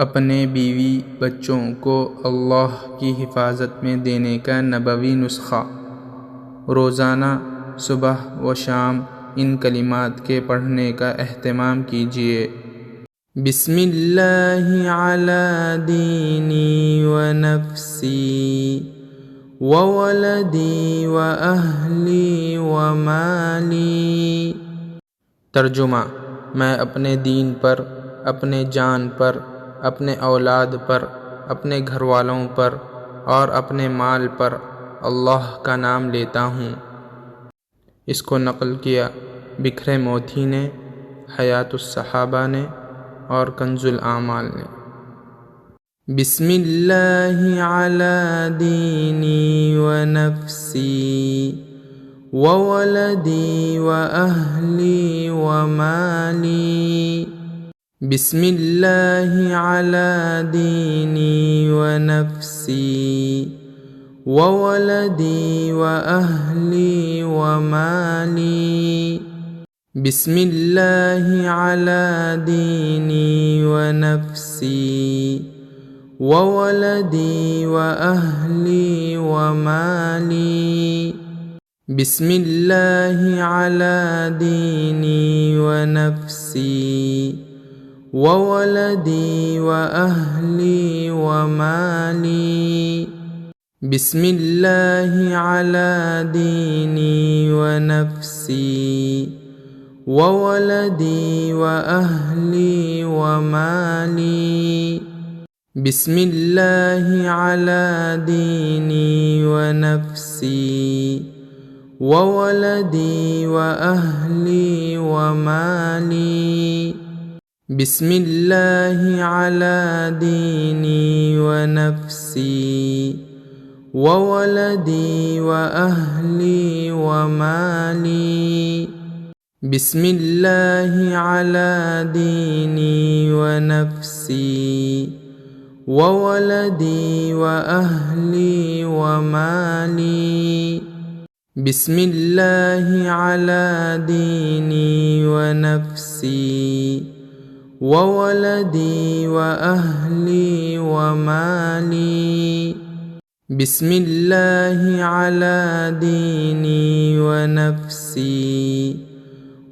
اپنے بیوی بچوں کو اللہ کی حفاظت میں دینے کا نبوی نسخہ۔ روزانہ صبح و شام ان کلمات کے پڑھنے کا اہتمام کیجیے۔ بسم اللہ علی دینی و نفسی و ولدی و اہلی و مالی۔ ترجمہ: میں اپنے دین پر، اپنے جان پر، اپنے اولاد پر، اپنے گھر والوں پر اور اپنے مال پر اللہ کا نام لیتا ہوں۔ اس کو نقل کیا بکھرے موتی نے، حیات الصحابہ نے اور کنز الاعمال نے۔ بسم اللہ علی دینی و نفسی و ولدی و اہلی و مالی۔ بسم اللہ علی دینی و نفسی و ولدی و اہلی و مالی۔ بسم اللہ علی دینی و نفسی و ولدی و اہلی و مالی۔ بسم اللہ علی دینی و نفسی و ولدی و اہلی و مالی۔ بسم اللہ علی دینی و نفسی و ولدی و اہلی و مالی۔ بسم اللہ علی دینی و نفسی و ولدی و اہلی و مالی۔ بسم اللہ علی دینی و نفسی و ولدی و اہلی و مالی۔ بسم اللہ علی دینی و نفسی و ولدی و اہلی و مالی۔ بسم اللہ علی دینی و نفسی و ولدی و اہلی و مالی۔ بسم اللہ علی دینی و نفسی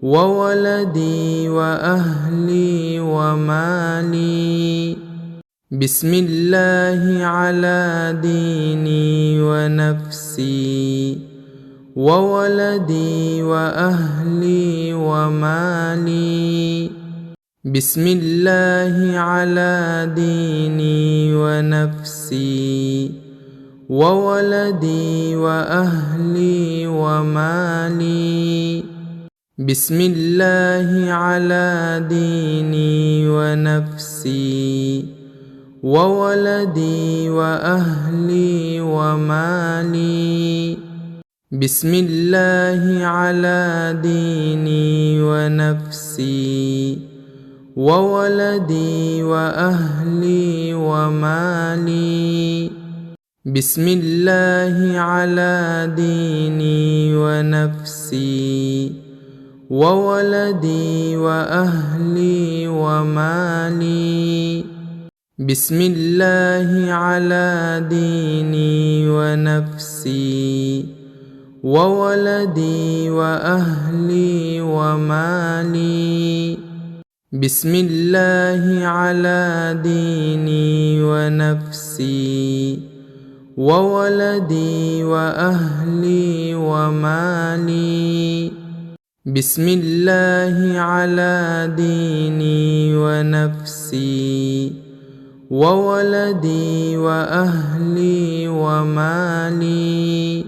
و ولدی و اہلی و مالی۔ بسم اللہ علی دینی و نفسی و ولدی و اہلی و مالی۔ بسم اللہ علی دینی و نفسی و ولدی و اہلی و مالی۔ بسم اللہ علی دینی و نفسی و ولدی و اہلی و مالی۔ بسم اللہ علی دینی و نفسی و ولدی و اہلی و مالی۔ بسم اللہ علی دینی و نفسی و ولدی و اہلی و مالی۔ بسم اللہ علی دینی و نفسی و ولدی و اہلی و مالی۔ بسم اللہ علی دینی و نفسی و ولدی و اہلی و مالی۔ بسم اللہ علی دینی و نفسی و ولدی و اہلی و مالی۔